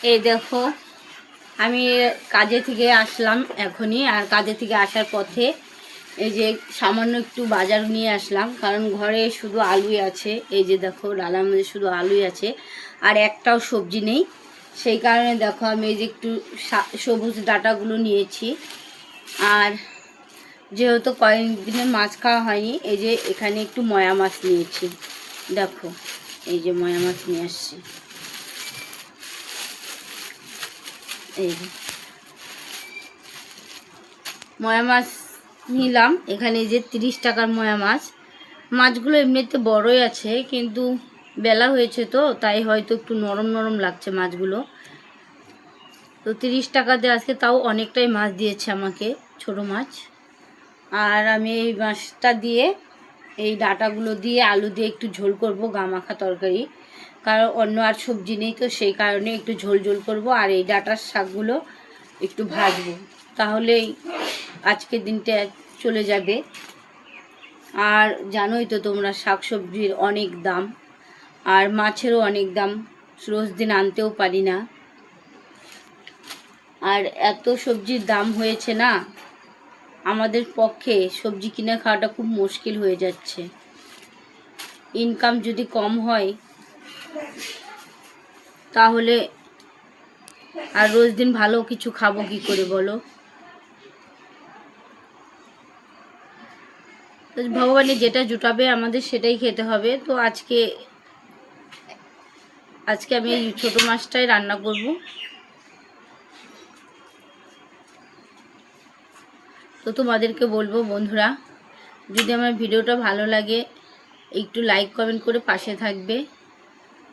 এই দেখো আমি কাজে থেকে আসলাম এখনই, আর কাজে থেকে আসার পথে এই যে সামান্য একটু বাজার নিয়ে আসলাম, কারণ ঘরে শুধু আলুই আছে। এই যে দেখো ডালার মধ্যে শুধু আলুই আছে, আর একটাও সবজি নেই। সেই কারণে দেখো আমি এই যে একটু সবুজ ডাঁটাগুলো নিয়েছি। আর যেহেতু কয়েকদিনের মাছ খাওয়া হয়নি, এই যে এখানে একটু ময়া মাছ নিয়েছি। দেখো এই যে ময়া মাছ নিয়ে আসছি। এই ময়া মাছ নিলাম এখানে, যে 30 টাকার ময়া মাছ। মাছগুলো এমনিতে বড়ই আছে, কিন্তু বেলা হয়েছে তো তাই হয়তো একটু নরম নরম লাগছে মাছগুলো। তো 30 টাকাতে আজকে তাও অনেকটাই মাছ দিয়েছে আমাকে, ছোট মাছ। আর আমি এই মাছটা দিয়ে, এই ডাঁটাগুলো দিয়ে আলু দিয়ে একটু ঝোল করব, গামাখা তরকারি। কারণ অন্য আর সবজি নেই, তো সেই কারণে একটু ঝোল ঝোল করব। আর এই ডাঁটার শাকগুলো একটু ভাজবো, তাহলেই আজকের দিনটা চলে যাবে। আর জানোই তো তোমরা, শাকসবজির অনেক দাম, আর মাছেরও অনেক দাম, রোজ দিন আনতেও পারি না। আর এত সবজির দাম হয়েছে না, আমাদের পক্ষে সবজি কিনে খাওয়াটা খুব মুশকিল হয়ে যাচ্ছে। ইনকাম যদি কম হয় তাহলে আর রোজ দিন ভালো কিছু খাবো কি করে বলো? ভগবানের যেটা জুটাবে আমাদের সেটাই খেতে হবে। তো আজকে আমি এই ছোটো মাছটাই রান্না করব। তো তোমাদেরকে বলবো বন্ধুরা, যদি আমার ভিডিওটা ভালো লাগে একটু লাইক কমেন্ট করে পাশে থাকবে।